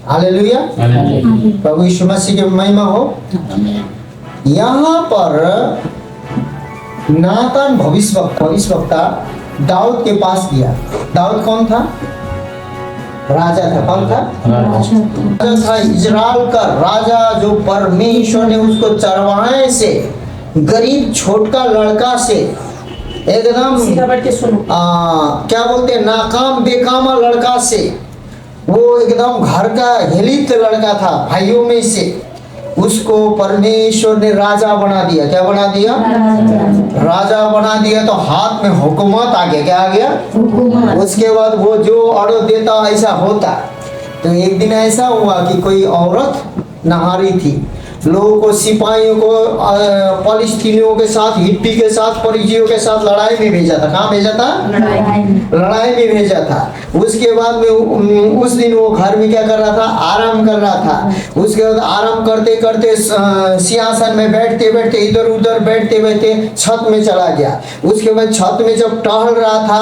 Hallelujah, प्रभु यीशु मसीह की महिमा हो। यहाँ पर नातान भविष्यवक्ता दाऊद के पास गया। दाऊद कौन था? राजा था। कौन था? राजा था, इजराइल का राजा, जो परमेश्वर ने उसको चरवाहे से, गरीब छोटका लड़का से, एकदम क्या बोलते हैं, नाकाम बेकामा लड़का से, वो एकदम घर का हेलित लड़का था भाइयों में से, उसको परमेश्वर ने राजा बना दिया। क्या बना दिया? राजा बना दिया। तो हाथ में हुकूमत आ गया। क्या आ गया? उसके बाद वो जो ऑर्डर देता ऐसा होता। तो एक दिन ऐसा हुआ कि कोई औरत नहा रही थी, लोगों को, सिपाहियों को फलिस्तीनियों के साथ, हिप्पी के साथ, परिजियों के साथ लड़ाई में भेजा था। कहाँ भेजा था? लड़ाई में भेजा था। उसके बाद में उस दिन वो घर में क्या कर रहा था? आराम कर रहा था। उसके बाद आराम करते करते सिंहासन में बैठते बैठते, इधर उधर बैठते बैठते छत में चला गया। उसके बाद छत में जब टहल रहा था,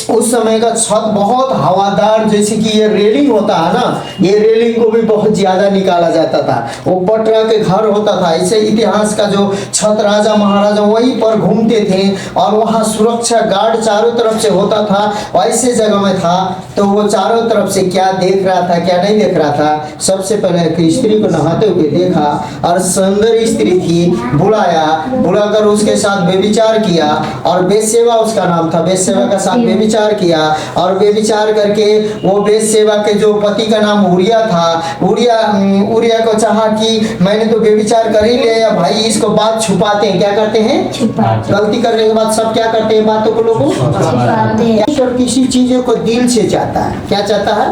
उस समय का छत बहुत हवादार, जैसे कि ये रेलिंग होता है ना, ये रेलिंग को भी बहुत ज्यादा निकाला जाता था। वो पटरा के घर होता था। ऐसे इतिहास का जो छत, राजा महाराजा वहीं पर घूमते थे और वहाँ सुरक्षा गार्ड चारों तरफ से होता था। ऐसे जगह में था तो वो चारों तरफ से क्या देख रहा था, क्या नहीं देख रहा था। सबसे पहले एक स्त्री को नहाते हुए देखा और सुंदर स्त्री थी, बुलाकर उसके साथ व्यभिचार किया। और बेसेवा उसका नाम था, बेसेवा का साथ व्यभिचार किया। और व्यभिचार करके वो बेसेवा के जो पति का नाम उरिया था, उरिया को चाहा कि मैंने तो व्यभिचार कर ही लिया भाई, इसको बात छुपाते हैं। क्या करते हैं? गलती करने के बाद सब क्या करते हैं? बातों को लोगों परमेश्वर किसी चीजों को दिल से चाहता है। क्या चाहता है?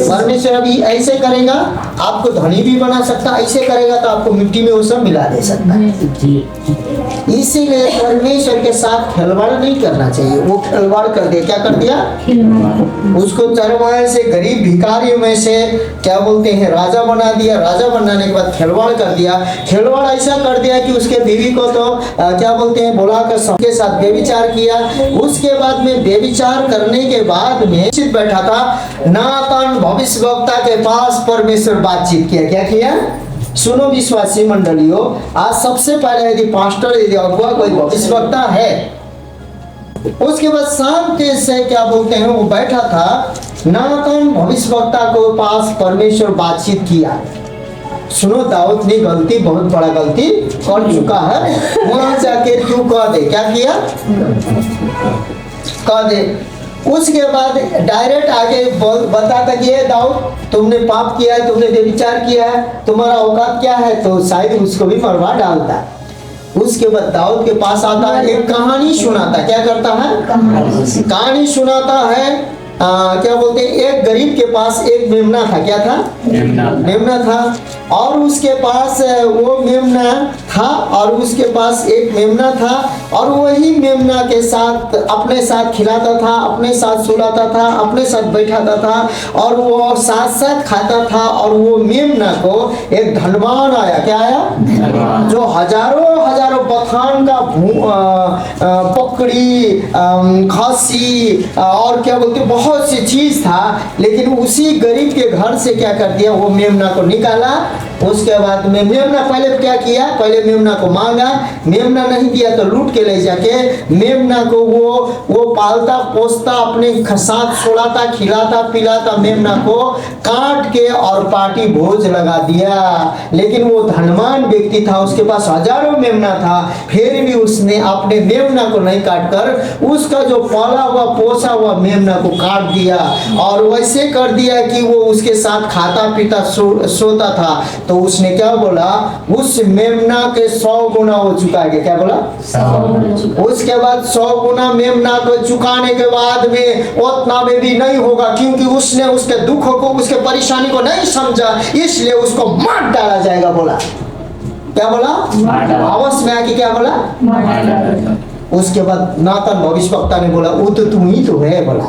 परमेश्वर अभी ऐसे करेगा आपको धनी भी बना सकता है, ऐसे करेगा तो आपको मिट्टी में वो सब मिला दे सकता है। इसीलिए परमेश्वर के साथ खिलवाड़ नहीं करना चाहिए। वो खिलवाड़ कर दिया। क्या कर दिया? उसको चरवाहे से, गरीब भिखारियों में से क्या बोलते हैं, राजा बना दिया। राजा बनाने के बाद खिलवाड़ कर दिया। खिलवाड़ ऐसा कर दिया कि उसके बीवी को तो क्या बोलते हैं, बुलाकर सबके साथ व्यभिचार किया। उसके बाद में व्यभिचार करने के बाद में बैठा था, नातान भविष्यवक्ता के पास परमेश्वर बातचीत किया। क्या किया? सुनो विश्वासी मंडलियों, आज सबसे पहले यदि पास्टर, यदि अगुआ, कोई भविष्यवक्ता है, उसके बाद शांति से क्या बोलते हैं, वो बैठा था, नातान भविष्यवक्ता को पास परमेश्वर बातचीत किया। सुनो, दाऊद ने गलती, बहुत बड़ा गलती कर चुका है। वहां जाके तू कह दे। क्या किया? कह दे। उसके बाद डायरेक्ट आगे बताता कि ये दाऊद, तुमने पाप किया है, तुमने व्यभिचार किया है, तुम्हारा औकात क्या है, तो शायद उसको भी मरवा डालता। उसके बाद दाऊद के पास आता है, एक कहानी सुनाता। क्या करता है? कहानी सुनाता है। क्या बोलते हैं, एक गरीब के पास एक मेमना था। क्या था? मेमना था। और उसके पास वो मेमना था, और उसके पास एक मेमना था, और वही मेमना के साथ अपने साथ खिलाता था, अपने साथ सुलाता था, अपने साथ बैठाता था, और वो साथ साथ खाता था। और वो मेमना को एक धनवान आया। क्या आया? जो हजारों हजारों बथान का पकड़ी, खसी और क्या बोलते, बहुत सी चीज था। लेकिन उसी गरीब के घर से क्या कर दिया, वो मेमना को निकाला। उसके बाद में मेमना पहले क्या किया, पहले मेमना को मांगा, मेमना नहीं दिया तो लूट के ले जाके मेमना को वो पालता पोसता, अपने साथ सोलाता, खिलाता पिलाता, मेमना को काट के और पार्टी भोज लगा दिया। लेकिन वो धनवान व्यक्ति था, उसके पास हजारों मेमना था, फिर भी उसने अपने मेमना को नहीं काट कर उसका जो पाला हुआ पोसा हुआ मेमना को काट दिया। और वैसे कर दिया कि वो उसके साथ खाता पीता सोता था। तो उसने क्या बोला, उस मेमना के 100 गुना वो चुका है। क्या बोला? 100। उसके बाद 100 गुना मेमना को चुकाने के बाद में उतना में भी नहीं होगा, क्योंकि उसने उसके दुख को, उसके परेशानी को नहीं समझा, इसलिए उसको मार डाला जाएगा। बोला, क्या बोला? आवाज में आके क्या बोला? उसके बाद नातान भविष्यवक्ता ने बोला, वो तो तुम ही तो है। बोला,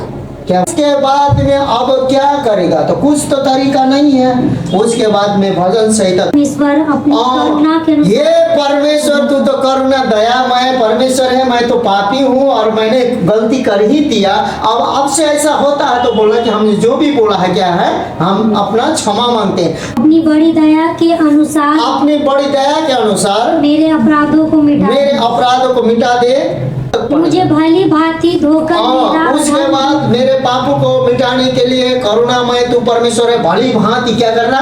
क्या उसके बाद में अब क्या करेगा, तो कुछ तो तरीका नहीं है। उसके बाद में भजन संहिता, ईश्वर अपनी करुणा के अनुसार, ये परमेश्वर तू तो करुणा दयामय परमेश्वर है, मैं तो पापी हूँ और मैंने गलती कर ही दिया। अब से ऐसा होता है तो बोला कि हमने जो भी बोला है क्या है, हम अपना क्षमा मांगते हैं। अपनी बड़ी दया के अनुसार, अपनी बड़ी दया के अनुसार मेरे अपराधों को मिटा दे, मुझे भली भांति धोकर मेरा उसके बाद मेरे पापों को मिटाने के लिए करुणामय तू परमेश्वर है, भली भांति क्या करना,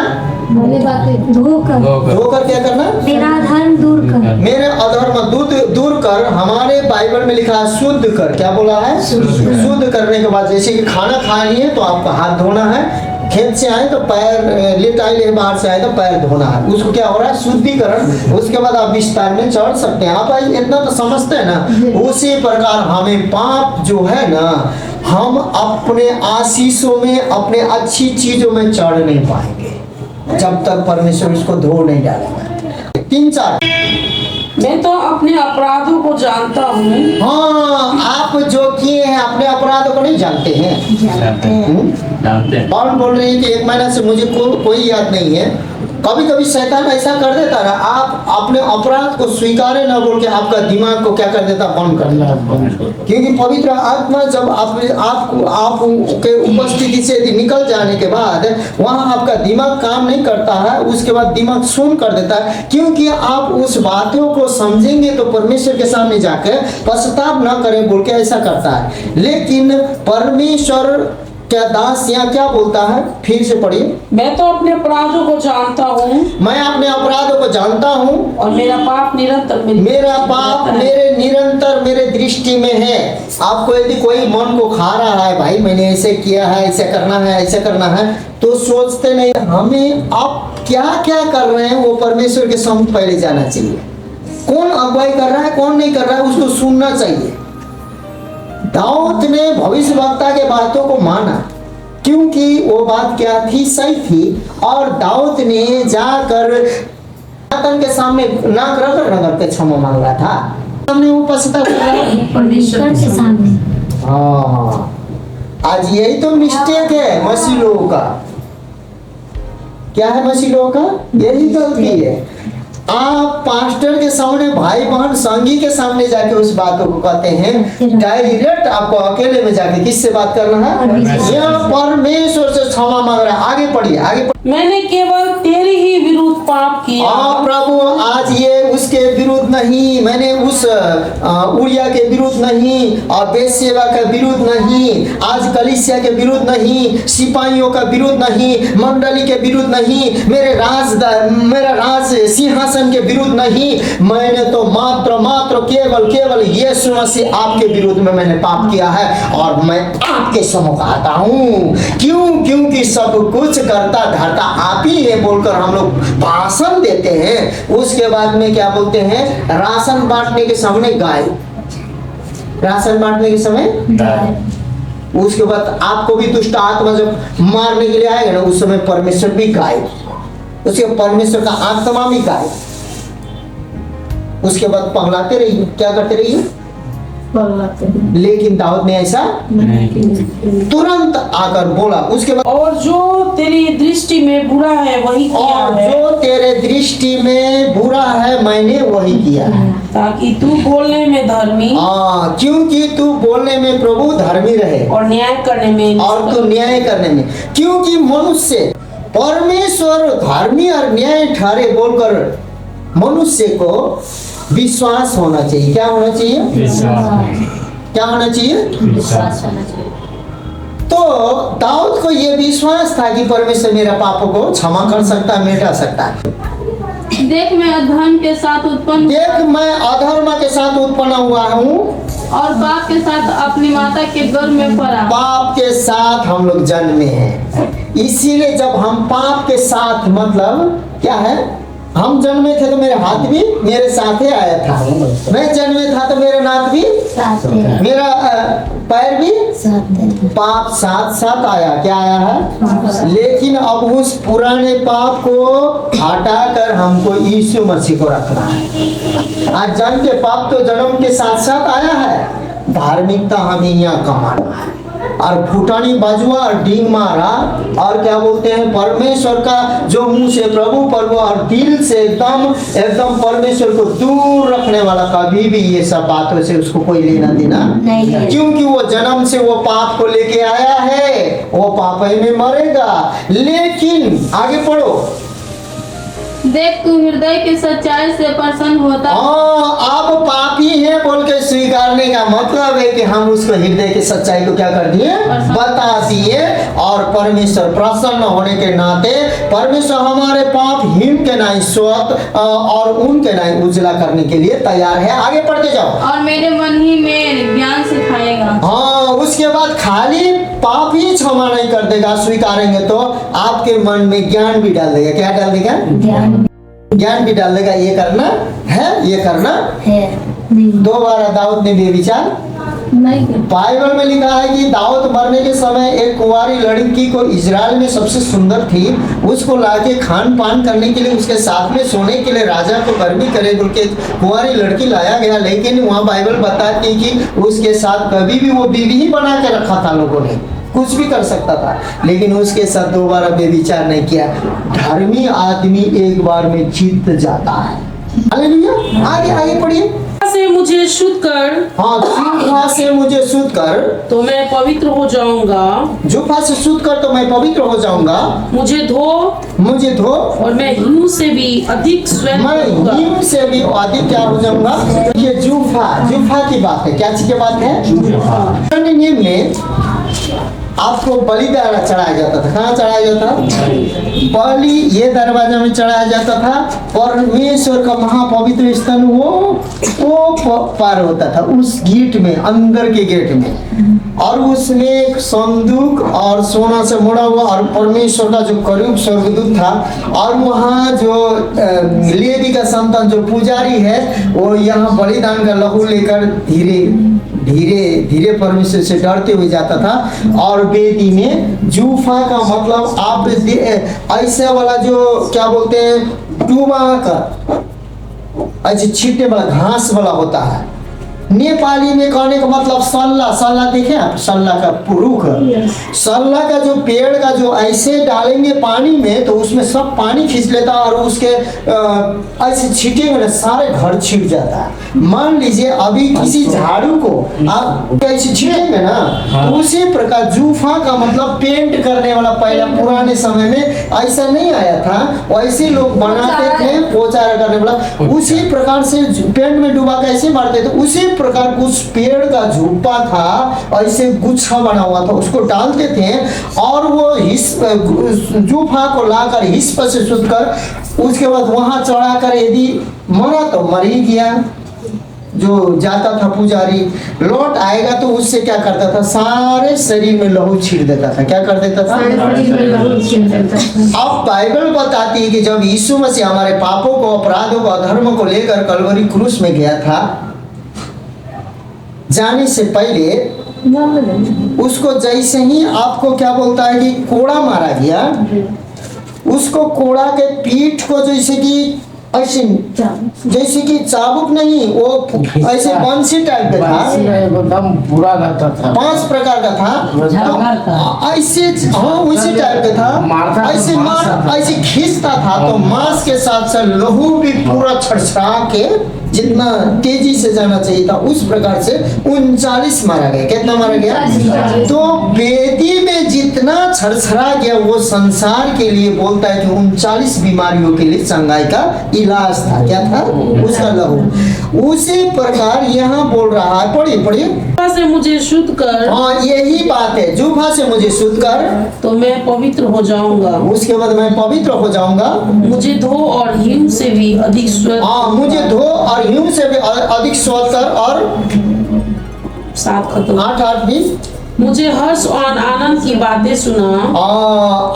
धोकर क्या करना, मेरा धर्म दूर कर, मेरे अधर्म दूर कर। हमारे बाइबल में लिखा है शुद्ध कर, क्या बोला है, शुद्ध करने के बाद जैसे कि खाना खा लिए तो आपका हाथ धोना है, खेत से आए तो पैर, लेट आए बाहर से आए तो पैर धोना है, उसको क्या हो रहा है, शुद्धिकरण। उसके बाद आप विस्तार में चढ़ सकते हैं। आप इतना तो समझते हैं ना। उसी प्रकार हमें पाप जो है ना, हम अपने आशीषों में, अपने अच्छी चीजों में चढ़ नहीं पाएंगे जब तक परमेश्वर इसको धो नहीं डालेगा। 3-4 मैं तो अपने अपराधों को जानता हूँ। हाँ, आप जो किए हैं अपने अपराधों को नहीं जानते हैं, जानते हैं। कौन बोल रही है कि 1 महीना से मुझे कोई याद नहीं है। कभी कभी शैतान ऐसा कर देता है, आप अपने अपराध को स्वीकारे ना बोल के आपका दिमाग को क्या कर देता, बंद कर देता। क्योंकि पवित्र आत्मा जब आप के उपस्थिति से निकल जाने के बाद वहाँ आपका दिमाग काम नहीं करता है, उसके बाद दिमाग सुन कर देता है। क्योंकि आप उस बातों को समझेंगे तो परमेश्वर के सामने जाकर पश्चाताप ना करें बोल के ऐसा करता है। लेकिन परमेश्वर क्या दास यहाँ क्या बोलता है, फिर से पढ़िए। मैं तो अपने अपराधों को जानता हूँ, मैं अपने अपराधों को जानता हूँ और मेरा पाप निरंतर मेरे दृष्टि में है। आपको यदि कोई मन को खा रहा है, भाई मैंने ऐसे किया है, ऐसे करना है, ऐसे करना है, तो सोचते नहीं हमें आप क्या क्या कर रहे हैं वो परमेश्वर के सामने पहले जाना चाहिए। कौन अगुवाई कर रहा है, कौन नहीं कर रहा है, उसको सुनना चाहिए। दाऊद ने भविष्यवक्ता के बातों को माना क्योंकि वो बात क्या थी, सही थी। और दाऊद ने जाकर नातन के सामने नाक रगड़ के क्षमा मांग रहा था, सामने वो पछता परमेश्वर के सामने। हाँ, आज यही तो मिस्टेक है मसीह लोगों का। क्या है मसीह लोगों का, यही गलती है। आप पास्टर के सामने, भाई बहन संगी के सामने जाके उस बातों को कहते हैं, डायरेक्ट आपको अकेले में जाके किससे बात करना है, यह परमेश्वर से क्षमा मांग रहा है। आगे पढ़िए, मैंने केवल तेरे ही विरुद्ध पाप किया। प्रभु आज ये उसके विरुद्ध नहीं, मैंने उस उरिया के विरुद्ध नहीं, और बेतशेबा के विरुद्ध नहीं, आज कलीसिया के विरुद्ध नहीं, सिपाहियों का विरुद्ध नहीं, मंडली के विरुद्ध नहीं, मेरा राज सिंहासन के विरुद्ध नहीं, मैंने तो मात्र केवल यीशु मसीह आपके विरुद्ध में मैंने पाप किया है और मैं आपके सम्मुख आता हूँ। क्योंकि सब कुछ करता धरता आप ही है बोलकर हम लोग भाषण देते हैं। उसके बाद में क्या बोलते हैं, राशन बांटने के समय उसके बाद आपको भी दुष्ट आत्मा जब मारने के लिए आएगा ना, उस समय परमेश्वर भी गायब, उसके परमेश्वर का आत्मा भी गायब। उसके बाद पगलाते रहिए, क्या करते रहिए, लेकिन दाऊद ने ऐसा तुरंत आकर बोला। उसके बाद और जो तेरी दृष्टि में बुरा है वही किया है, जो तेरे दृष्टि में बुरा है मैंने वही किया है, ताकि तू बोलने में धर्मी, क्योंकि तू बोलने में प्रभु धर्मी रहे और न्याय करने में, क्योंकि मनुष्य परमेश्वर धर्मी और न्याय ठहरे बोलकर मनुष्य को विश्वास होना चाहिए। क्या होना चाहिए, क्या होना चाहिए, विश्वास होना चाहिए। तो दाऊद को यह विश्वास था कि परमेश्वर मेरा पापों को क्षमा कर सकता है, मिटा सकता है। देख मैं अधर्म के साथ उत्पन्न हुआ हूँ और पाप के साथ अपनी माता के गर्भ में पड़ा। पाप के साथ हम लोग जन्मे हैं, इसीलिए जब हम पाप के साथ मतलब क्या है, हम जन्मे थे तो मेरे हाथ भी मेरे साथ ही आया था, मैं जन्मे था तो मेरा नाक भी मेरा पैर भी पाप साथ आया, क्या आया है। लेकिन अब उस पुराने पाप को हटाकर हमको यीशु मसीह को रखना है। आज जन्म के पाप तो जन्म के साथ आया है, धार्मिकता हमें यहाँ कमाना है। और फुटानी बजवा और डींग मारा, और क्या बोलते हैं परमेश्वर का जो मुंह से प्रभु और दिल से एकदम परमेश्वर को दूर रखने वाला, कभी भी ये सब बातों से उसको कोई लेना देना नहीं है। क्योंकि वो जन्म से वो पाप को लेके आया है, वो पाप ही में मरेगा। लेकिन आगे पढ़ो, देख तू हृदय की सच्चाई से प्रसन्न होता आप पापी हैं बोल के स्वीकारने का मतलब है कि हम उसको हृदय की सच्चाई को क्या कर दिए, बता दिए, और परमेश्वर प्रसन्न होने के नाते परमेश्वर हमारे पाप हिम के नहीं स्वत और उनके नहीं उजला करने के लिए तैयार है। आगे पढ़ते जाओ। और मेरे मन ही में ज्ञान सिखाएगा। हाँ, उसके बाद खाली पाप ही क्षमा नहीं कर देगा, स्वीकारेंगे तो आपके मन में ज्ञान भी डाल देगा। क्या डाल देगा? ज्ञान भी डाल देगा। ये करना है, ये करना है नहीं। दोबारा दाऊद ने बेविचार नहीं बाइबल में लिखा है कि दाऊद मरने के समय एक कुंवारी लड़की को इजराइल में सबसे सुंदर थी, उसको लाके खान पान करने के लिए उसके साथ में सोने के लिए राजा को गर्मी करे बोल के कुंवारी लड़की लाया गया। लेकिन वहाँ बाइबल बताती कि उसके साथ कभी भी वो बीवी ही बना के रखा था, लोगों ने कुछ भी कर सकता था, लेकिन उसके साथ दोबारा बेविचार नहीं किया। धर्मी आदमी एक बार में जीत जाता है। हालेलुया। आगे पढ़िए। से मुझे शुद्ध कर, हाँ, जूफा से मुझे शुद्ध कर तो मैं पवित्र हो जाऊंगा। जूफा से शुद्ध कर तो मैं पवित्र हो जाऊंगा। मुझे धो और मैं हिम से भी अधिक श्वेत मैं होऊंगा। हिम से भी अधिक क्या हो जाऊंगा। ये जूफा की बात है। क्या चीज की बात है? पुराने नियम में आपको बलिदान चढ़ाया जाता था। कहाँ चढ़ाया जाता था? बलि ये दरवाजा में चढ़ाया जाता था। परमेश्वर का महापवित्र स्थल वो पार होता था उस गेट में, अंदर के गेट में, और उसमें एक संदूक और सोना से मुड़ा हुआ और परमेश्वर का जो करीब स्वर्गदूत था, और वहाँ जो लेवी का संतान जो पुजारी है वो यहाँ बलिदान का लहू लेकर धीरे धीरे परमेश्वर से डरते हुए जाता था। और वेदी में जूफा का मतलब आप ऐसे वाला जो क्या बोलते हैं डूबा कर ऐसे छींटे वाला घास वाला होता है। नेपाली में कहने का मतलब सल्ला देखे आप, सल्ला का पुरुख, सल्ला का जो पेड़ का जो ऐसे डालेंगे पानी में तो उसमें सब पानी खींच लेता और उसके ऐसे छींटेंगे ना सारे घर छिट जाता है। मान लीजिए अभी किसी झाड़ू को आप ऐसे छींटेंगे ना तो उसी प्रकार जूफा का मतलब पेंट करने वाला पहले पुराने समय में ऐसा नहीं आया था, वैसे लोग बनाते थे पोचा करने वाला, उसी प्रकार से पेंट में डुबा के ऐसे मारते थे। उसी प्रकार उस पेड़ का झुप्पा था, ऐसे गुच्छा बना हुआ था, उसको डालते थे और वो जूफा को लाकर हिस्प से शुद्ध कर उसके बाद वहां चढ़ाकर यदि मरा तो मर ही गया। जो जाता था पुजारी लौट आएगा तो उससे क्या करता था, सारे शरीर में लहू छीट देता था। क्या कर देता था? अब बाइबल बताती है कि जब यीशु मसीह हमारे पापों को, अपराधों को, अधर्म को लेकर कलवरी क्रूस में गया था, जाने से पहले उसको जैसे ही आपको क्या बोलता है कि कोड़ा मारा गया, उसको कोड़ा के पीठ को जैसे कि ऐसे जैसे कि चाबुक नहीं, वो ऐसे बंसी टाइप का था, एकदम बुरा लगता था, 5 प्रकार का था, तो ऐसे हाँ उसी टाइप का था, ऐसे मार ऐसे खींचता था तो मांस के साथ साथ लहू भी पूरा छड़छड़ा के जितना तेजी से जाना चाहिए था उस प्रकार से 39 मारा गया। कितना मारा गया? तो वेदी में जितना छड़छड़ा गया वो संसार के लिए बोलता है कि 39 बीमारियों के लिए चंगाई का इलाज था। क्या था? उसका लहू। उसी प्रकार यहाँ बोल रहा है, पढ़िए जूफा से मुझे शुद्ध कर, हाँ यही बात है, जूफा से मुझे शुद्ध कर तो मैं पवित्र हो जाऊंगा। उसके बाद मैं पवित्र हो जाऊंगा। मुझे धो और हिम से भी अधिक श्वेत, हाँ मुझे धो और हिम से भी अधिक श्वेत कर। और 7 खत्म। 8 भी मुझे हर्ष और आनंद की बातें सुना।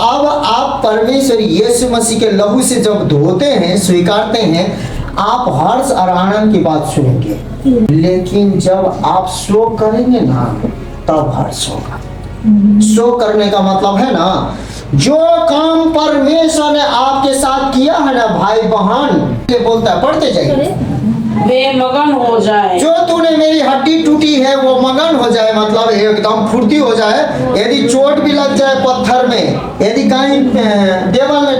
अब आप परमेश्वर यीशु मसीह के लहू से जब धोते हैं, स्वीकारते हैं, आप हर्ष और आनंद की बात सुनेंगे। लेकिन जब आप शोक करेंगे ना तब हर्ष होगा। शोक करने का मतलब है ना, जो काम परमेश्वर ने आपके साथ किया है ना भाई बहन, ये बोलता है, पढ़ते जाइए। वे मगन हो जाए। जो तूने मेरी हड्डी टूटी है वो मगन हो जाए, मतलब एकदम फुर्ती हो जाए। यदि चोट भी लग जाए पत्थर में, यदि कहीं देवल में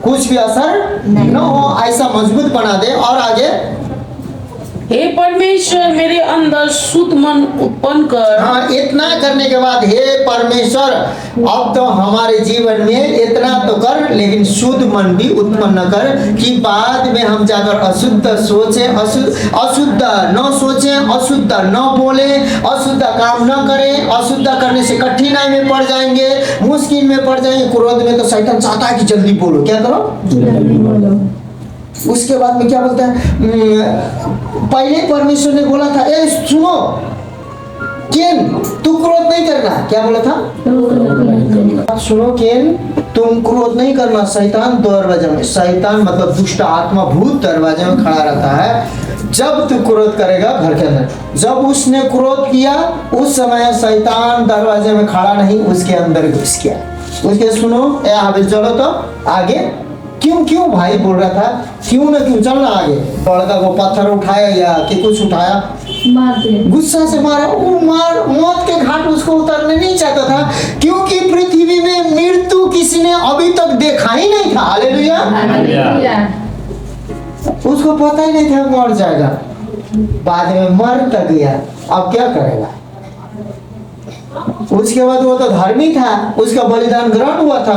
कुछ भी असर न हो, ऐसा मजबूत बना दे। और आगे, हे परमेश्वर मेरे अंदर शुद्ध मन उत्पन्न कर। हाँ, इतना करने के बाद हे परमेश्वर अब तो हमारे जीवन में इतना तो कर, लेकिन शुद्ध मन भी उत्पन्न कर कि बाद में हम जाकर अशुद्ध सोचे, अशुद्ध न सोचे, अशुद्ध न बोले, अशुद्ध काम न करें। अशुद्ध करने से कठिनाई में पड़ जाएंगे, मुश्किल में पड़ जाएंगे। क्रोध में तो शैतान चाहता है कि जल्दी बोलो, क्या करो। उसके बाद में क्या बोलता है, पहले परमेश्वर ने बोला था, ए सुनो केन, तू क्रोध नहीं करना। क्या बोला था, सुनो केन, तुम क्रोध नहीं करना। शैतान दरवाजे में, शैतान मतलब दुष्ट आत्मा, भूत दरवाजे में खड़ा रहता है जब तू क्रोध करेगा घर के अंदर। जब उसने क्रोध किया उस समय शैतान दरवाजे में खड़ा नहीं, उसके अंदर घुस गया। उसके सुनो, ए हाबिल चलो तो आगे। क्यों भाई बोल रहा था, क्यों ना क्यों, चलना आगे। लड़का को पत्थर उठाया या कि कुछ उठाया, गुस्सा से मारा। वो मौत के घाट उसको उतरने नहीं चाहता था, क्योंकि पृथ्वी में मृत्यु किसी ने अभी तक देखा ही नहीं था। हालेलुया। उसको पता ही नहीं था मर जाएगा, बाद में मर तक गया। अब क्या करेगा। उसके बाद वो तो धर्मी था, उसका बलिदान ग्रहण हुआ था,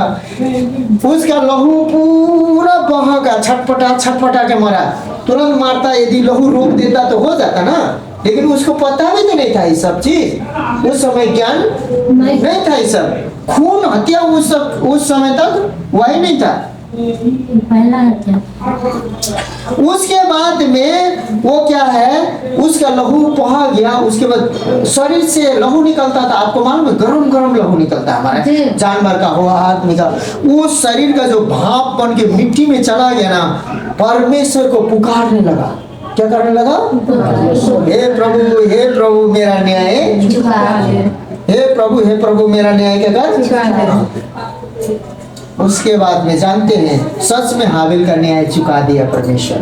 उसका लहू पूरा बहा गया, छटपटा के मरा। तुरंत मारता, यदि लहू रोक देता तो हो जाता ना, लेकिन उसको पता भी तो नहीं था ये सब चीज। उस समय ज्ञान नहीं था ये सब। खून हत्या उस समय तक वही नहीं था। पहला हत्या। उसके बाद में वो क्या है, उसका लहू बहा गया। उसके बाद शरीर से लहू निकलता था, आपको मालूम है, गरम लहू निकलता है हमारे जानवर का हो, आदमी का। वो शरीर का जो भाप बन के मिट्टी में चला गया ना, परमेश्वर को पुकारने लगा। क्या करने लगा, हे प्रभु मेरा न्याय, हे प्रभु मेरा न्याय क्या कर। उसके बाद में जानते हैं, सच में हाबिल का न्याय चुका दिया परमेश्वर।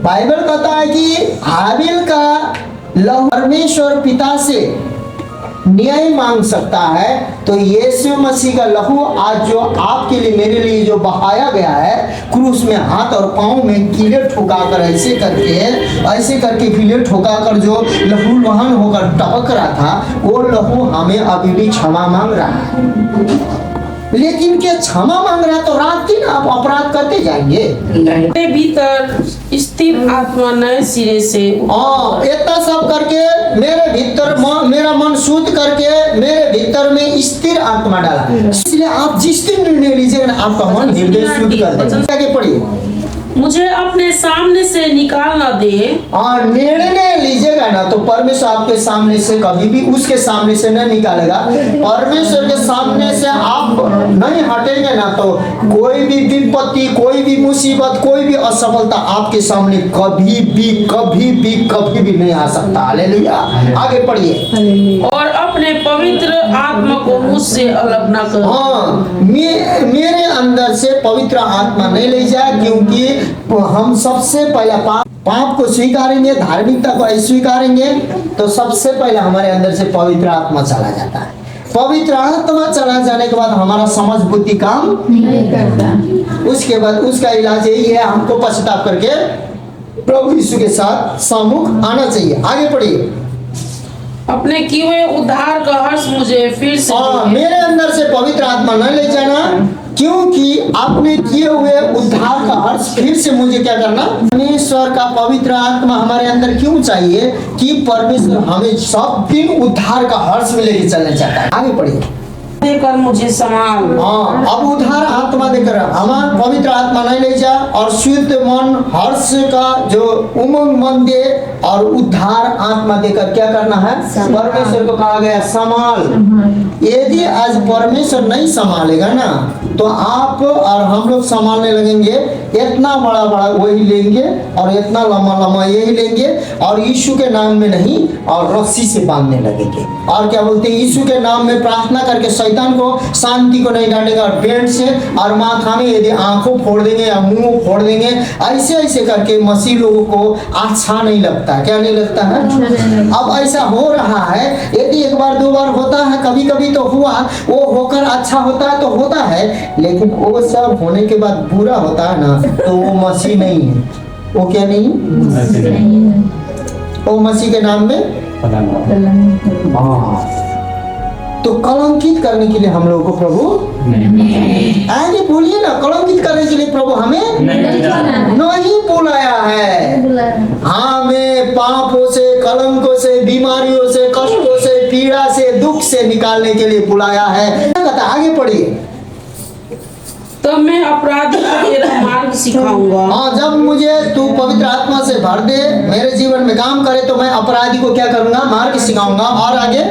बाइबल कहता है कि हाबिल का लहू परमेश्वर पिता से न्याय मांग सकता है, तो यीशु मसीह का लहू आज जो आपके लिए मेरे लिए जो बहाया गया है, क्रूस में हाथ और पांव में कीले ठोकाकर ऐसे करके कीले ठोकाकर जो लहू वहन होकर टपक रहा था, वो लहू हमें अभी भी क्षमा मांग रहा है। लेकिन क्या क्षमा मांग रहा है तो रात दिन आप अपराध करते जाएंगे। मेरे भीतर स्थिर आत्मा नए सिरे से, इतना सब करके मेरे भीतर मेरा मन शुद्ध करके मेरे भीतर में स्थिर आत्मा डाला। इसलिए आप जिस दिन निर्णय लीजिए ना, आपका मन हृदय शुद्ध कर देगा। आगे पढ़िए, मुझे अपने सामने से निकालना दे। और निर्णय लीजिएगा ना तो परमेश्वर आपके सामने से कभी भी उसके सामने से नहीं निकालेगा। परमेश्वर के सामने से आप नहीं हटेंगे ना तो कोई भी विपत्ति, कोई भी मुसीबत, कोई भी असफलता आपके सामने कभी भी नहीं आ सकता। हालेलुया। आगे पढ़िए, और अपने पवित्र आत्मा को मुझसे अलग न कर। हाँ, मेरे अंदर से पवित्र आत्मा नहीं ले जाए, क्योंकि हम सबसे पहले पाप को स्वीकारेंगे, धार्मिकता को स्वीकारेंगे, तो सबसे पहले हमारे अंदर से पवित्र आत्मा चला जाता है। पवित्र आत्मा चला जाने के बाद हमारा समझ बुद्धि काम नहीं करता। उसके बाद उसका इलाज यही है, हमको पश्चाताप करके प्रभु यीशु के साथ सम्मुख आना चाहिए। आगे पढ़िए, अपने किए हुए उद्धार का हर्ष मुझे फिर से मेरे अंदर से पवित्र आत्मा न ले जाना, क्योंकि आपने किए हुए उद्धार का हर्ष फिर से मुझे क्या करना। परमेश्वर का पवित्र आत्मा हमारे अंदर क्यों चाहिए कि परमेश्वर हमें सब दिन उद्धार का हर्ष में लेके चलना चाहता है। आगे पढ़िए, देकर मुझे संभाल। अब उद्धार आत्मा देकर हमारा पवित्र आत्मा नहीं ले जा, और शुद्ध मन हर्ष का जो उमंग मन दे, और उद्धार आत्मा देकर क्या करना है, परमेश्वर को कहा गया संभाल। यदि आज परमेश्वर नहीं संभालेगा ना तो आप और हम लोग संभालने लगेंगे, इतना बड़ा बड़ा वही लेंगे और इतना लंबा लंबा यही लेंगे और यीशु के नाम में नहीं और रस्सी से बांधने लगेंगे। और क्या बोलते हैं, यीशु के नाम में प्रार्थना करके शैतान को शांति को नहीं डांटेगा और बेंट से और माथा में यदि आंखों फोड़ देंगे या मुंह फोड़ देंगे, ऐसे ऐसे करके मसीह लोगों को अच्छा नहीं लगता। क्या नहीं लगता है? अब ऐसा हो रहा है, यदि एक बार दो बार होता है, कभी कभी तो हुआ, वो होकर अच्छा होता है तो होता है, लेकिन वो सब होने के बाद बुरा होता है ना तो वो मसीह नहीं है। वो क्या नहीं है? वो मसीह के नाम में तो कलंकित करने के लिए हम लोगों को प्रभु आगे बोलिए ना, कलंकित करने के लिए प्रभु हमें नहीं बुलाया है। हमें पापों से, कलंकों से, बीमारियों से, कष्टों से, पीड़ा से, दुख से निकालने के लिए बुलाया है। आगे पढ़िए। तब मैं अपराधी को तेरा मार्ग सिखाऊंगा। हाँ, जब मुझे तू पवित्र आत्मा से भर दे, मेरे जीवन में काम करे, तो मैं अपराधी को क्या करूंगा? मार्ग सिखाऊंगा। और आगे,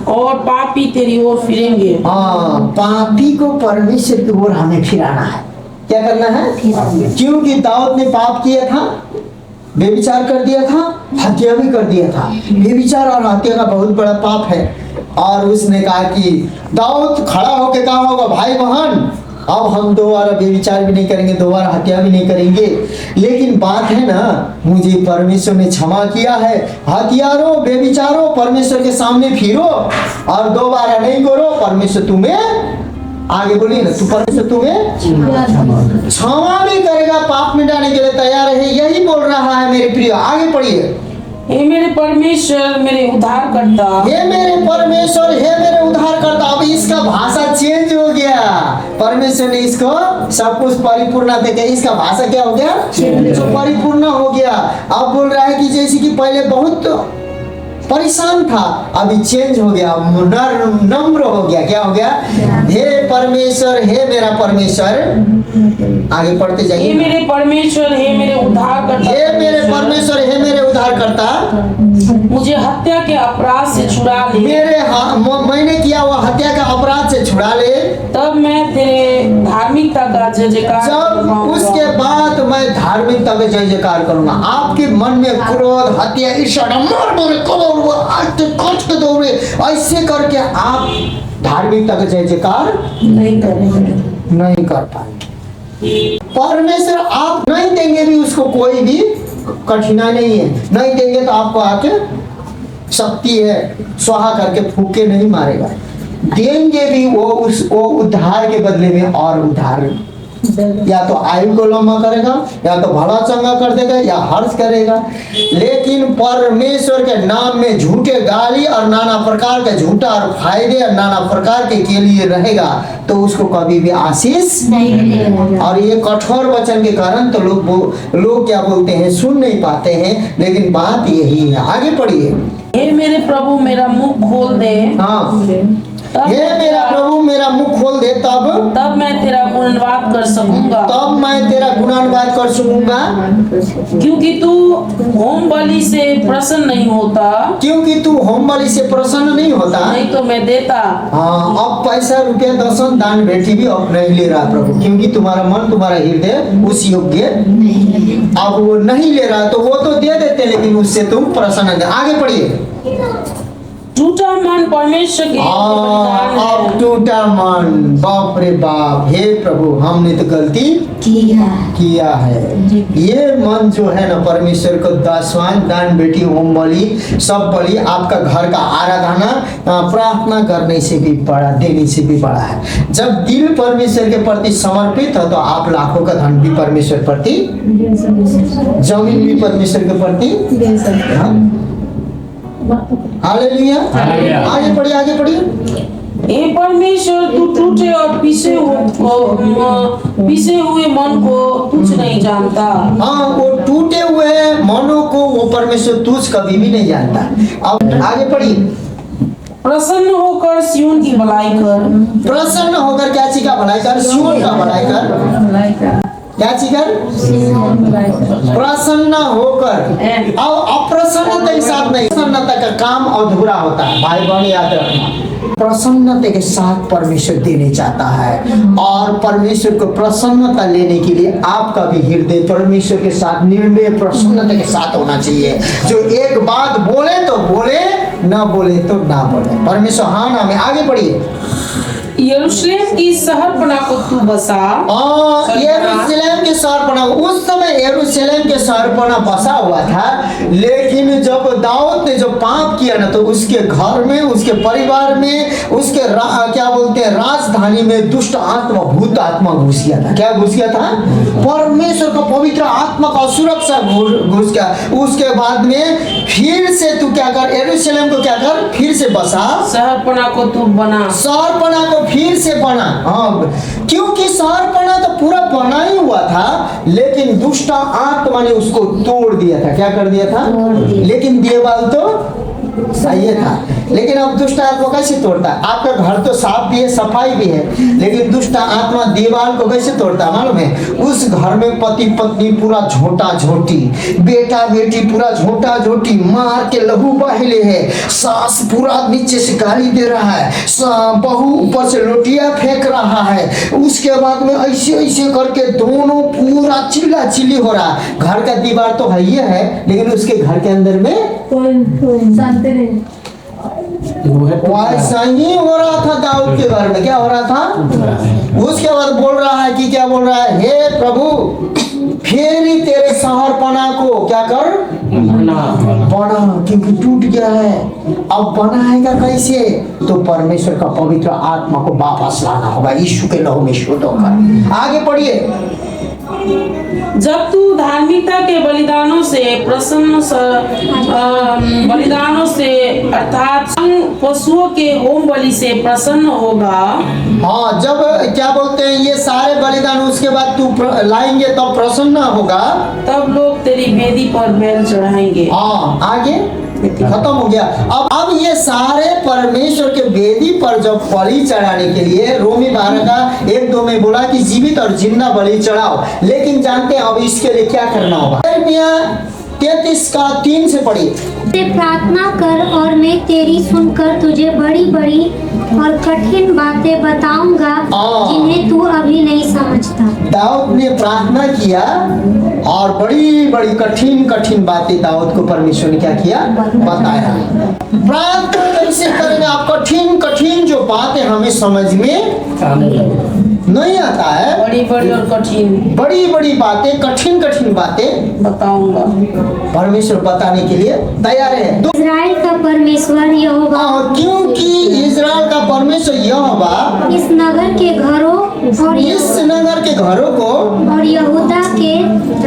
और पापी तेरी ओर फिरेंगे। हाँ, पापी को परमेश्वर की ओर हमें फिराना है। क्या करना है? क्योंकि दाऊद ने पाप किया था, बेविचार कर दिया था, हत्या भी कर दिया था। बेविचार और हत्या का बहुत बड़ा पाप है। और उसने कहा कि दाऊद खड़ा होकर कहा होगा, भाई बहन अब हम दोबारा बेविचार भी नहीं करेंगे, दोबारा हत्या भी नहीं करेंगे। लेकिन बात है ना, मुझे परमेश्वर ने क्षमा किया है। हत्यारों, बेविचारों, परमेश्वर के सामने फिरो और दोबारा नहीं करो। परमेश्वर तुम्हें, आगे बोलिए ना, तू परमेश्वर तुम्हें क्षमा भी करेगा, पाप मिटाने के लिए तैयार है। यही बोल रहा है मेरे प्रिय। आगे पढ़िए। हे मेरे परमेश्वर, मेरे उद्धार करता। हे मेरे परमेश्वर, हे मेरे उद्धार करता। अब इसका भाषा चेंज हो गया। परमेश्वर ने इसको सब कुछ परिपूर्ण देके इसका भाषा क्या हो गया? जो परिपूर्ण हो गया। अब बोल रहा है कि जैसे कि पहले बहुत परेशान था, अभी चेंज हो गया, नम्र हो गया। क्या हो गया? हे परमेश्वर, हे मेरा परमेश्वर। आगे पढ़ते जाइए। हे मेरे परमेश्वर, हे मेरे उद्धार करता। हे मेरे परमेश्वर, हे मेरे उद्धार करता, मुझे हत्या के अपराध से छुड़ा ले। मैंने किया हुआ हत्या का अपराध से छुड़ा ले। तब मैं तेरे धार्मिकता का जय जयकार जब उसके बाद मैं धार्मिकता का जय जयकार करूंगा। आपके मन में क्रोध, हत्या, ईर्ष्या, ऐसे करके आप धार्मिकता का जय जयकार नहीं कर पाएंगे। परमेश्वर आप नहीं देंगे भी उसको कोई भी कठिनाई नहीं है। नहीं देंगे तो आपको आके शक्ति है, स्वाहा करके फूके नहीं मारेगा। देंगे भी वो उद्धार के बदले में और उद्धार, या तो आयु को लंबा करेगा, या तो भला चंगा कर देगा, या हर्ष करेगा। लेकिन परमेश्वर के नाम में झूठे गाली और नाना प्रकार के झूठा और फायदे और नाना प्रकार के लिए रहेगा तो उसको कभी भी आशीष नहीं मिलेगा। और ये कठोर वचन के कारण तो लोग क्या बोलते हैं, सुन नहीं पाते हैं। लेकिन बात यही है। आगे पढ़िए। हे मेरे प्रभु, मेरा मुख खोल दे। हाँ, हे मेरा प्रभु, मेरा मुख खोल दे, तब मैं तेरा गुणगान कर सकूंगा। तब मैं तेरा गुणगान कर सकूंगा। क्योंकि तू होम बलि से प्रसन्न नहीं होता। क्योंकि तू होम बलि से प्रसन्न नहीं होता, नहीं तो मैं देता। हाँ, अब पैसा, रुपया, दर्शन, दान भेटी भी अब नहीं ले रहा प्रभु, क्योंकि तुम्हारा मन, तुम्हारा हृदय उस योग्य अब वो नहीं ले रहा। तो वो तो दे देते, लेकिन उससे तुम प्रसन्न नहीं। आगे पढ़िए। टूटा मन परमेश्वर के अब टूटा मन, बाप रे बाप, हे प्रभु हमने तो गलती किया है। ये मन जो है ना, परमेश्वर को दसवां दान, बेटी, होम बलि, सब बलि, आपका घर का आराधना, प्रार्थना करने से भी बड़ा, देने से भी बड़ा है। जब दिल परमेश्वर के प्रति समर्पित है तो आप लाखों का धन भी परमेश्वर प्रति, जमीन भी परमेश्वर के प्रति। हालेलुया। आगे पढ़िए, आगे पढ़िए। हे परमेश्वर, तू टूटे और पिसे हुए मन को तुझ नहीं जानता। हाँ, वो टूटे हुए मनों को वो परमेश्वर तुझ कभी भी नहीं जानता। अब आगे पढ़िए। प्रसन्न होकर सियोन की भलाई कर। प्रसन्न होकर क्या चीज का भलाई कर? सियोन का भलाई कर। क्या चीज कर? प्रसन्न होकर। अब अप्रसन्नता के साथ नहीं, प्रसन्नता का काम अधूरा होता है। भाई बहन याद रखना, प्रसन्नता के साथ परमेश्वर देने चाहता है। और परमेश्वर को प्रसन्नता लेने के लिए आपका भी हृदय परमेश्वर के साथ निर्णय प्रसन्नता के साथ होना चाहिए। जो एक बात बोले तो बोले, ना बोले तो ना बोले। परमेश्वर हाँ ना में आगे बढ़िए। यरूशलेम की शहरपना को तू बसा। यरूशलेम के शहरपना, उस समय यरूशलेम के शहरपना बसा हुआ था, लेकिन जब दाऊद ने जो पाप किया ना, तो उसके घर में, उसके परिवार में, उसके क्या बोलते हैं, राजधानी में दुष्ट आत्मा, भूत आत्मा घुस गया था। क्या घुस गया था? परमेश्वर का पवित्र आत्मा का सुरक्षा घुस गया। उसके बाद में फिर से तू क्या कर, यरूशलेम को क्या कर, फिर से बसा, शहरपना को तू बना, शहरपना को फिर से बना। हाँ, क्योंकि शहरपना तो पूरा बना ही हुआ था, लेकिन दुष्ट आत्मा ने उसको तोड़ दिया था। क्या कर दिया था? लेकिन दीवार तो सही था, लेकिन अब दुष्ट आत्मा कैसे तोड़ता है? आपका घर तो साफ भी है, सफाई भी है, लेकिन दुष्ट आत्मा दीवार को कैसे तोड़ता मालूम है? उस घर में पति पत्नी पूरा झोटा झोटी, बेटा बेटी पूरा झोटा झोटी, मार के लहू बहिले है, सास पूरा नीचे से गाली दे रहा है, बहू ऊपर से लोटिया फेंक रहा है, उसके बाद में ऐसे ऐसे करके दोनों पूरा चिल्ला चिल्ली हो रहा है। घर का दीवार तो है ही है, लेकिन उसके घर के अंदर में जानते नहीं। वैसा ही हो रहा था दाऊद के घर में। क्या हो रहा था? उसके बाद बोल रहा है कि क्या बोल रहा है? हे प्रभु, फिर ही तेरे शहरपना को क्या कर, बना, क्योंकि टूट गया है। अब बनाएगा कैसे? तो परमेश्वर का पवित्र आत्मा को वापस लाना होगा, यीशु के लहू में शुद्ध होकर। आगे पढ़िए। जब तू धार्मिकता के बलिदानों से बलिदानों से अर्थात पशुओं के होम बलि से प्रसन्न होगा। हाँ, जब क्या बोलते हैं, ये सारे बलिदान उसके बाद तू लाएंगे तब तो प्रसन्न होगा, तब लोग तेरी वेदी पर बैल चढ़ाएंगे। हाँ, आगे खत्म हो गया। अब ये सारे परमेश्वर के वेदी पर जब बलि चढ़ाने के लिए, रोमी 12 का 1-2 में बोला कि जीवित और जिंदा बलि चढ़ाओ, लेकिन जानते हैं अब इसके लिए क्या करना होगा? 33 का 3 से पढ़िए। प्रार्थना कर और मैं तेरी सुनकर तुझे बड़ी बड़ी और कठिन बातें बताऊंगा जिन्हें तू अभी नहीं समझता। दाऊद ने प्रार्थना किया और बड़ी बड़ी कठिन कठिन बातें दाऊद को परमेश्वर ने क्या किया? बताया। प्रार्थना कैसे करेंगे? आप कठिन कठिन जो बातें हमें समझ में नहीं आता है, बड़ी बड़ी और कठिन, बड़ी बड़ी बातें, कठिन कठिन बातें बताऊंगा, परमेश्वर बताने के लिए तैयार है। इज़राइल का परमेश्वर यहोवा, क्योंकि इज़राइल का परमेश्वर यहोवा इस नगर के घरों और इस नगर के घरों को और यहूदा के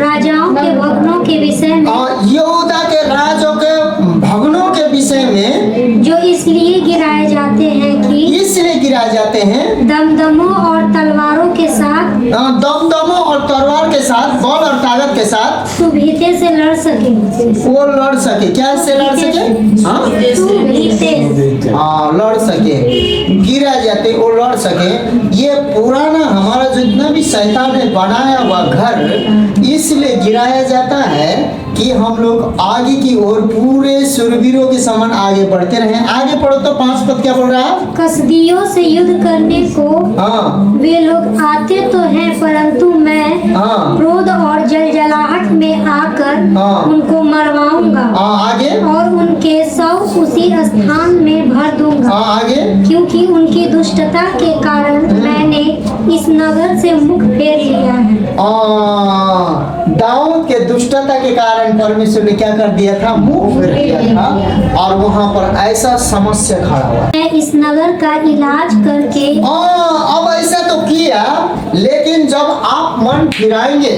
राजाओं के भवनों के विषय में, यहूदा के राजों के भवनों के विषय में, जो इसलिए गिराए जाते हैं कि इसलिए गिराए जाते हैं दमदमों और तलवारों के साथ, दमदमों और तलवार के साथ, बल और ताकत के साथ तू भीते से लड़ सके। वो लड़ सके। क्या से लड़ सके? हाँ, तू भीते, हाँ, लड़ सके, गिरा जाते वो लड़ सके। ये पुराना हमारा जितना भी शैतान ने बनाया हुआ घर इसलिए गिराया जाता है कि हम लोग आगे की ओर पूरे सुरवीरों के समान आगे बढ़ते रहे। आगे पढ़ो तो 5 पद क्या बोल रहा है? कसदियों से युद्ध करने को वे लोग आते तो हैं, परंतु मैं क्रोध और जलजलाहट में आकर उनको मरवाऊंगा। आगे? और उनके शव उसी स्थान में भर दूंगा। आगे? क्योंकि उनकी दुष्टता के कारण मैंने इस नगर से मुख फेर लिया है। दाऊद के दुष्टता के कारण परमेश्वर ने क्या कर दिया था? मुख फेर दिया था, और वहां पर ऐसा समस्या खड़ा हुआ। मैं इस नगर का इलाज करके, अब ऐसा तो किया, लेकिन जब आप मन फिराएंगे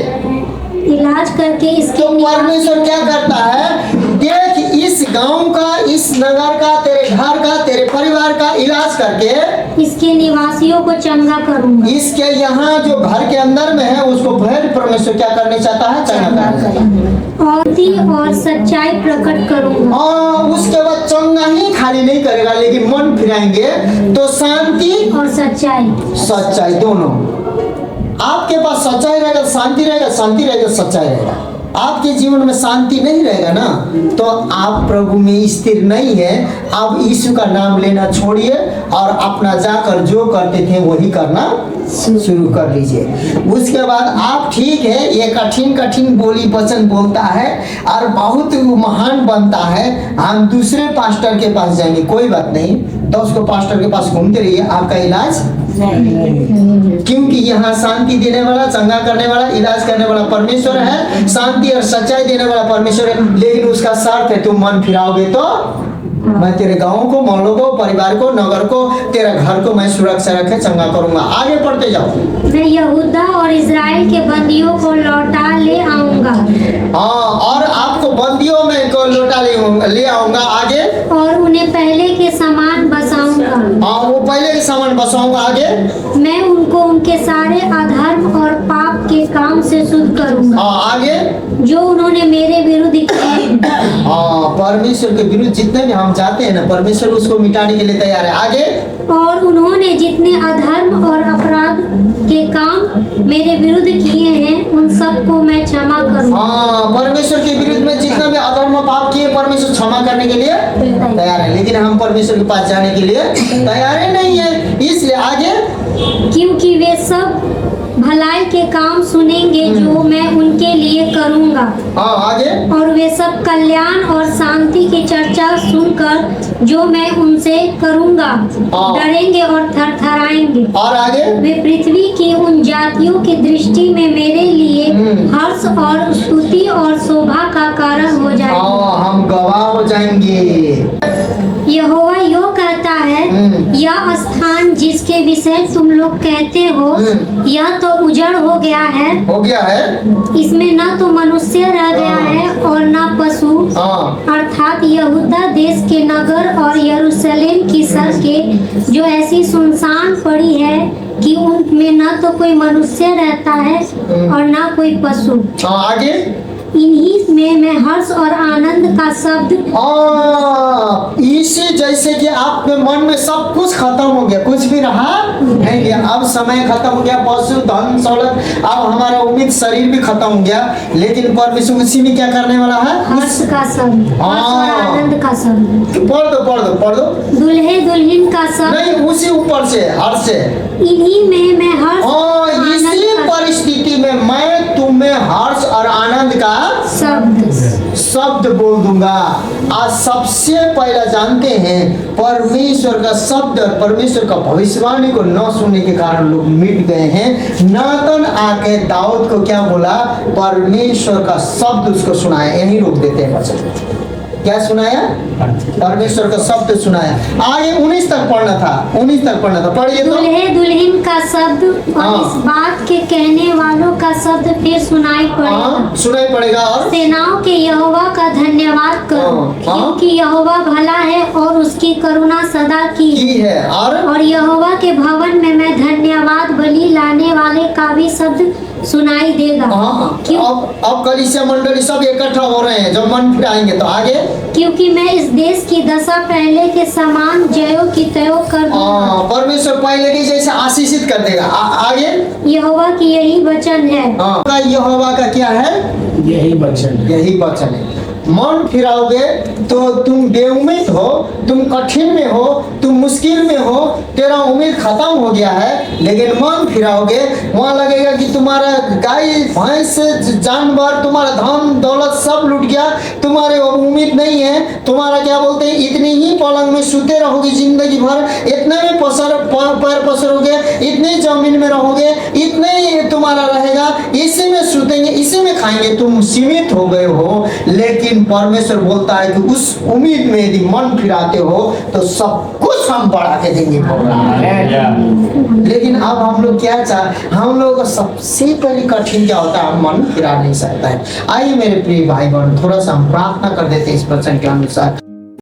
इलाज करके इसके तो परमेश्वर क्या करता है? देख, इस गांव का, इस नगर का, तेरे घर का, तेरे परिवार का इलाज करके इसके निवासियों को चंगा करूंगा। इसके यहाँ जो घर के अंदर में है उसको फिर परमेश्वर क्या करने चाहता है? चंगा करना और सच्चाई प्रकट करूंगा। उसके बाद चंगा ही खाली नहीं करेगा, लेकिन मन फिराएंगे तो शांति और सच्चाई दोनों। आपके पास सच्चाई रहेगा, शांति रहेगा, शांति रहेगा, सच्चाई रहेगा। आपके जीवन में शांति नहीं रहेगा ना, तो आप प्रभु में स्थिर नहीं है। आप यीशु का नाम लेना छोड़िए और अपना जाकर जो करते थे वही करना शुरू कर लीजिए। उसके बाद आप ठीक है ये कठिन कठिन बोली वचन बोलता है और बहुत महान बनता है, हम दूसरे पास्टर के पास जाएंगे, कोई बात नहीं, तो उसको पास्टर के पास घूमते रहिए, आपका इलाज क्योंकि यहाँ शांति देने वाला, चंगा करने वाला, इलाज करने वाला परमेश्वर है, शांति और सच्चाई देने वाला परमेश्वर है। लेकिन उसका शर्त है तुम मन फिराओगे तो मैं तेरे गाँव को, मोहल्लों को, परिवार को, नगर को, तेरा घर को मैं सुरक्षा रखे चंगा करूंगा। आगे पढ़ते जाओ। मैं यहूदा और इजराइल के बंदियों को लौटा ले आऊंगा। हाँ, और आपको बंदियों में को लौटा ले आऊंगा। आगे, और उन्हें पहले के समान बसाऊंगा। हाँ, वो पहले के समान बसाऊंगा। आगे, मैं उनको उनके सारे अधर्म और पाप के काम से शुद्ध करूंगा। हाँ, आगे, जो उन्होंने मेरे विरुद्ध किए। हाँ, परमेश्वर के विरुद्ध जितने भी हम चाहते हैं ना, परमेश्वर उसको मिटाने के लिए तैयार है। आगे, और उन्होंने जितने अधर्म और अपराध के काम मेरे विरुद्ध किए हैं उन सबको मैं क्षमा करूंगा। हाँ, परमेश्वर के विरुद्ध में जितना भी अधर्म पाप किए परमेश्वर क्षमा करने के लिए तैयार है, लेकिन हम परमेश्वर के पास जाने के लिए तैयार ही नहीं है। इसलिए आगे, क्योंकि वे सब भलाई के काम सुनेंगे जो मैं उनके लिए करूंगा। हाँ, आगे, और वे सब कल्याण और शांति की चर्चा सुनकर जो मैं उनसे करूंगा डरेंगे और थरथराएंगे। और आगे, वे पृथ्वी की उन जातियों की दृष्टि में मेरे लिए हर्ष और स्तुति और शोभा का कारण हो जाएंगे। हाँ, हम गवाह हो जाएंगे। यहोवा यो कहता है, यह स्थान जिसके विषय तुम लोग कहते हो यह तो उजड़ हो गया है, इसमें न तो मनुष्य रह गया है और न पशु, अर्थात यहूदा देश के नगर और यरूशलेम की सड़कें जो ऐसी सुनसान पड़ी है कि उनमें न तो कोई मनुष्य रहता है और न कोई पशु। आगे, इन्हीं में मैं हर्ष और आनंद का शब्द। इसी जैसे कि आपके मन में सब कुछ खत्म हो गया, कुछ भी रहा नहीं गया, अब समय खत्म हो गया, पशु धन दौलत, अब हमारा उम्मीद शरीर भी खत्म हो गया, लेकिन परमेश्वर उसी में क्या करने वाला है? हर्ष का शब्द, हर्ष और आनंद का शब्द। पढ़ दो। दुल्हे दुल्हन का शब्द नहीं, उसी ऊपर से हर्ष से। इन्हीं में मैं हर्ष और इसी आनंद का परिस्थिति में मैं तुम्हें हर्ष और आनंद का शब्द बोल दूंगा। आज सबसे पहला जानते हैं परमेश्वर का शब्द और परमेश्वर का भविष्यवाणी को न सुनने के कारण लोग मिट गए हैं। नातन आके दाऊद को क्या बोला? परमेश्वर का शब्द उसको सुनाया। यही रोक देते हैं बच्चे। क्या सुनाया? परमेश्वर का शब्द सुनाया। आगे 19 तक पढ़ना था। पढ़िए तो। दुल्हे दुल्हन का शब्द और इस बात के कहने वालों का शब्द फिर सुनाई पड़ेगा। और सेनाओं के यहोवा का धन्यवाद करो, क्योंकि यहोवा भला है और उसकी करुणा सदा की है। और यहोवा के भवन में मैं धन्यवाद बलि लाने वाले का भी शब्द सुनाई देगा। अब कलीसिया मंडली सब इकट्ठा हो रहे हैं जब मन फिराएंगे तो। आगे, क्योंकि मैं इस देश की दशा पहले के समान जयो की तयो कर दूंगा। परमेश्वर पहले के जैसे आशीषित कर देगा। आगे, यहोवा की यही वचन है। यहोवा का क्या है? यही वचन है। मन फिराओगे तो तुम बेउम्मीद हो, तुम कठिन में हो, तुम मुश्किल में हो, तेरा उम्मीद खत्म हो गया है, लेकिन मन फिराओगे वहाँ लगेगा कि तुम्हारा गाय भैंस जानवर, तुम्हारा धन दौलत सब लूट गया, तुम्हारे उम्मीद नहीं है। तुम्हारा क्या बोलते हैं, इतनी ही पलंग में सोते रहोगे जिंदगी भर, इतने में पैर पसरोगे, इतने जमीन में रहोगे, इतने ही तुम्हारा रहेगा, इसी में सोतेंगे, इसी में खाएंगे, तुम सीमित हो गए हो। लेकिन परमेश्वर बोलता है कि उस उम्मीद में यदि मन फिराते हो तो सब कुछ हम बढ़ा के देंगे। लेकिन अब हम लोग क्या हम लोग सबसे पहले कठिन क्या होता है? मन फिरा नहीं सकता है। आइए मेरे प्रिय भाई बहन, थोड़ा सा हम प्रार्थना कर देते हैं इस वचन के अनुसार।